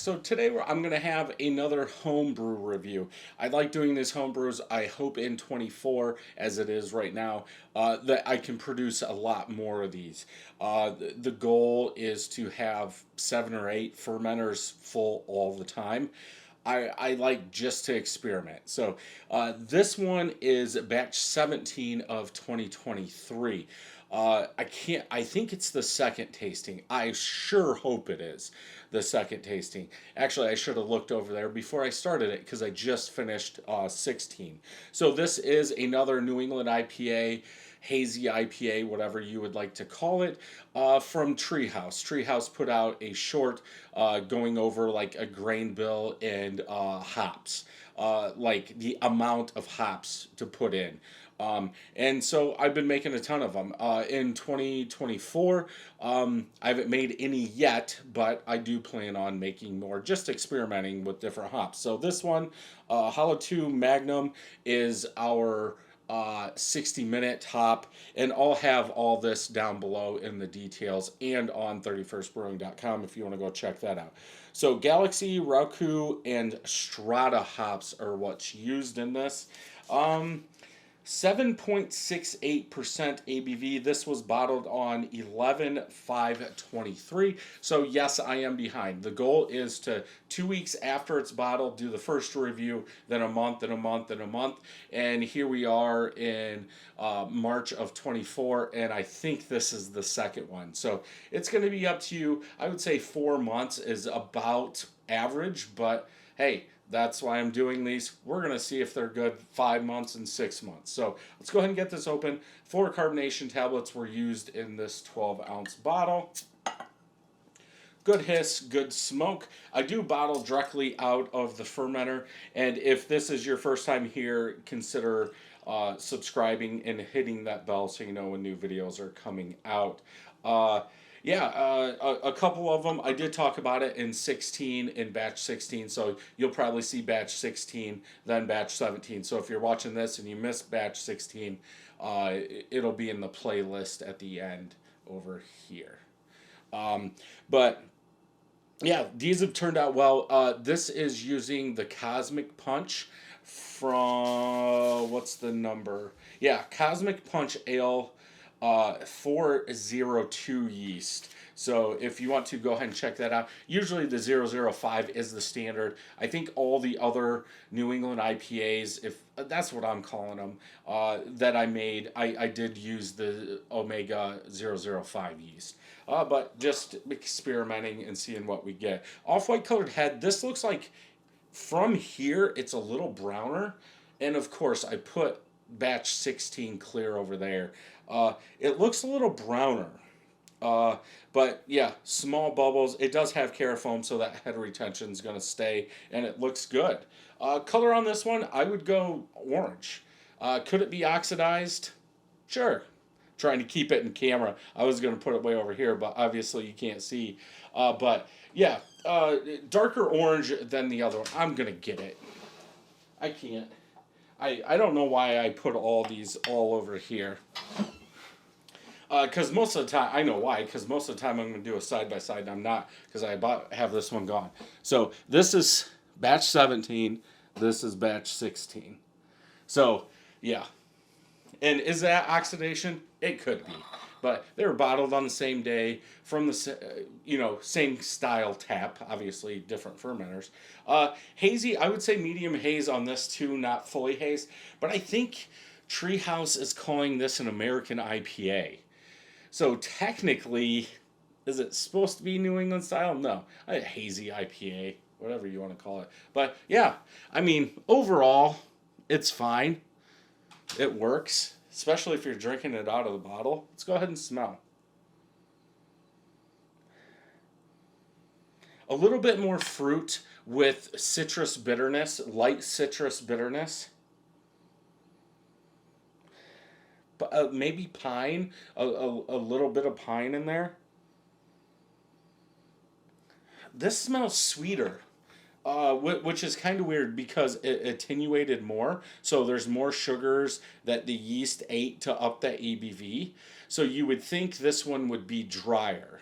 So today I'm going to have another homebrew review. I like doing these homebrews. I hope in 24, as it is right now, that I can produce a lot more of these. The goal is to have 7 or 8 fermenters full all the time. I like just to experiment. So this one is batch 17 of 2023. I think it's the second tasting. I sure hope it is the second tasting. Actually, I should have looked over there before I started it because I just finished 16. So this is another New England IPA, hazy IPA, whatever you would like to call it, from Treehouse. Treehouse put out a short going over like a grain bill and hops, like the amount of hops to put in. And so I've been making a ton of them. In 2024, I haven't made any yet, but I do plan on making more, just experimenting with different hops. So this one, Hallertau Magnum, is our 60-minute hop, and I'll have all this down below in the details and on 31stbrewing.com if you want to go check that out. So Galaxy, Rakau, and Strata hops are what's used in this. 7.68% ABV. This was bottled on 11/5/23. So yes, I am behind. The goal is to 2 weeks after it's bottled, do the first review, then a month and a month and a month. And here we are in March of 24, and I think this is the second one. So it's going to be up to you. I would say 4 months is about average, but hey, that's why I'm doing these. We're going to see if they're good 5 months and 6 months. So let's go ahead and get this open. 4 carbonation tablets were used in this 12-ounce bottle. Good hiss, good smoke. I do bottle directly out of the fermenter. And if this is your first time here, consider subscribing and hitting that bell so you know when new videos are coming out. A couple of them, I did talk about it in 16, in batch 16, so you'll probably see batch 16, then batch 17. So if you're watching this and you missed batch 16, it'll be in the playlist at the end over here. But yeah, these have turned out well. This is using the Cosmic Punch from, what's the number? Yeah, Cosmic Punch Ale 402 yeast. So if you want to go ahead and check that out, usually the 005 is the standard. I think all the other New England IPAs, if that's what I'm calling them, that I made, I did use the Omega 005 yeast. But just experimenting and seeing what we get. Off-white colored head, this looks like from here it's a little browner. And of course I put batch 16 clear over there. It looks a little browner. But yeah, small bubbles. It does have Carafoam, so that head retention is going to stay, and it looks good. Color on this one, I would go orange. Could it be oxidized? Sure. Trying to keep it in camera. I was going to put it way over here, but obviously you can't see. But yeah, darker orange than the other one. I'm going to get it. I can't. I don't know why I put all these all over here. Because most of the time, I know why, because most of the time I'm going to do a side-by-side, and I'm not, because have this one gone. So this is batch 17, this is batch 16. So, yeah. And is that oxidation? It could be. But they were bottled on the same day from the, same style tap, obviously different fermenters. Hazy, I would say medium haze on this too, not fully haze. But I think Treehouse is calling this an American IPA. So technically, is it supposed to be New England style? No. A hazy IPA, whatever you want to call it. But yeah, I mean, overall, it's fine. It works, especially if you're drinking it out of the bottle. Let's go ahead and smell. A little bit more fruit with citrus bitterness, light citrus bitterness. Maybe pine, a little bit of pine in there. This smells sweeter, which is kind of weird because it attenuated more. So there's more sugars that the yeast ate to up that ABV. So you would think this one would be drier.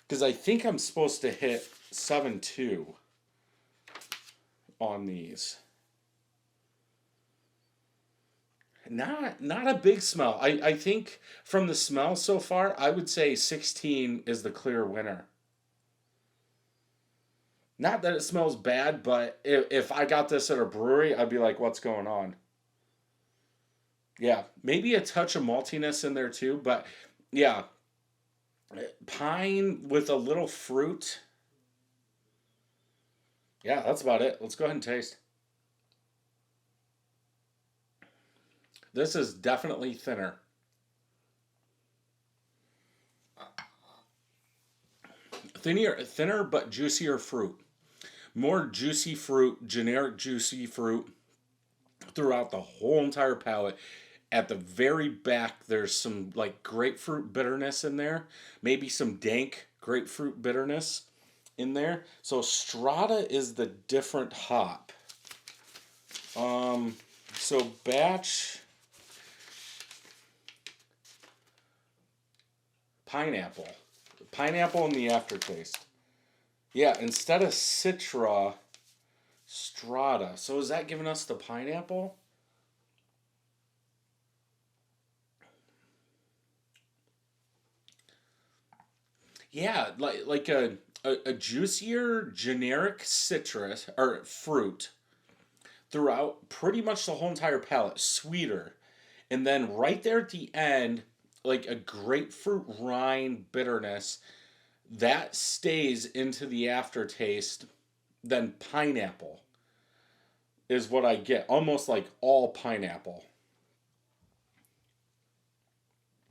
Because I think I'm supposed to hit 7.2 on these. Not a big smell. I think from the smell so far, I would say 16 is the clear winner. Not that it smells bad, but if I got this at a brewery, I'd be like, what's going on? Yeah, maybe a touch of maltiness in there too, but yeah, pine with a little fruit. Yeah, that's about it. Let's go ahead and taste. This is definitely thinner. Thinner but juicier fruit. More juicy fruit, generic juicy fruit throughout the whole entire palate. At the very back, there's some like grapefruit bitterness in there, maybe some dank grapefruit bitterness in there. So Strata is the different hop. So batch pineapple, pineapple in the aftertaste. Yeah, instead of Citra, Strata. So is that giving us the pineapple? Yeah, like a juicier generic citrus or fruit throughout pretty much the whole entire palate, sweeter. And then right there at the end, like a grapefruit rind bitterness that stays into the aftertaste. Then pineapple is what I get, almost like all pineapple.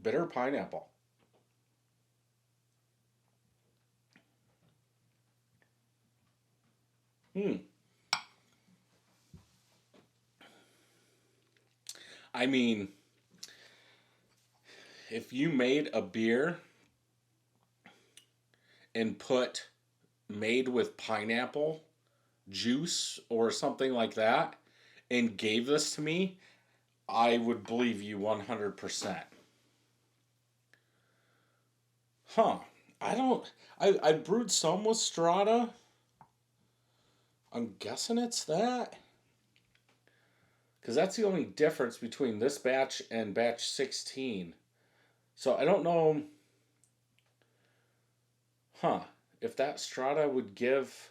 Bitter pineapple. Hmm. I mean, if you made a beer and put made with pineapple juice or something like that and gave this to me, I would believe you 100%. Huh. I don't. I brewed some with Strata. I'm guessing it's that. Because that's the only difference between this batch and batch 16. So I don't know. Huh. If that Strata would give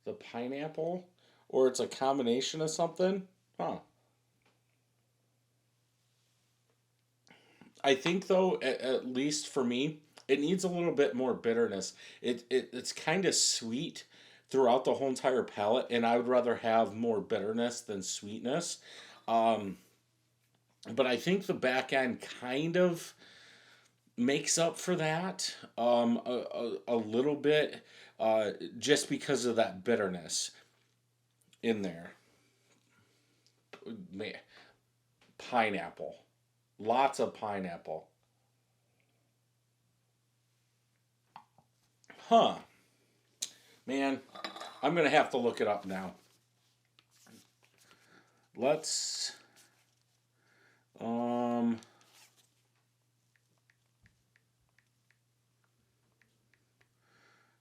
the pineapple, or it's a combination of something. Huh. I think though, at least for me, it needs a little bit more bitterness. It's kind of sweet throughout the whole entire palate, and I would rather have more bitterness than sweetness. Um, but I think the back end kind of makes up for that a little bit, just because of that bitterness in there. Pineapple. Lots of pineapple. Huh. Man, I'm going to have to look it up now. Let's. Um.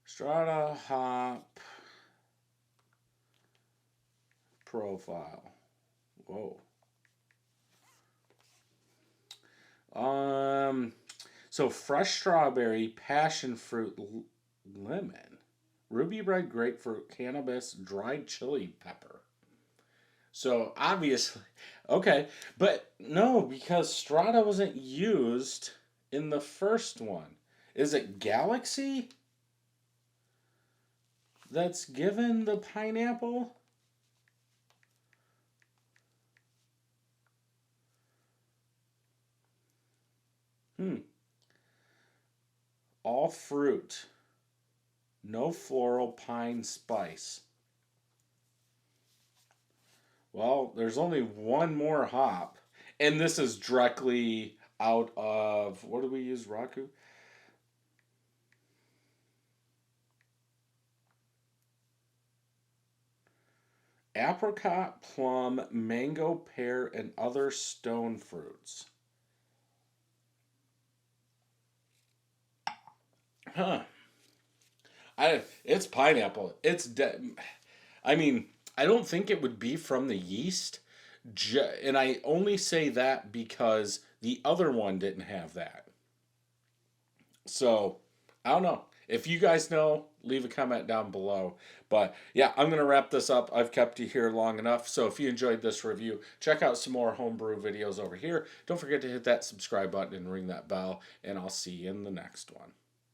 Strata hop profile. Whoa. So fresh strawberry, passion fruit, lemon, ruby red grapefruit, cannabis, dried chili pepper. So obviously, okay, but no, because Strata wasn't used in the first one. Is it Galaxy that's given the pineapple? Hmm. All fruit. No floral, pine, spice. Well, there's only one more hop. And this is directly out of, what do we use, Rakau? Apricot, plum, mango, pear, and other stone fruits. Huh. It's pineapple. I mean, I don't think it would be from the yeast. And I only say that because the other one didn't have that. So, I don't know. If you guys know, leave a comment down below. But yeah, I'm going to wrap this up. I've kept you here long enough. So if you enjoyed this review, check out some more homebrew videos over here. Don't forget to hit that subscribe button and ring that bell. And I'll see you in the next one.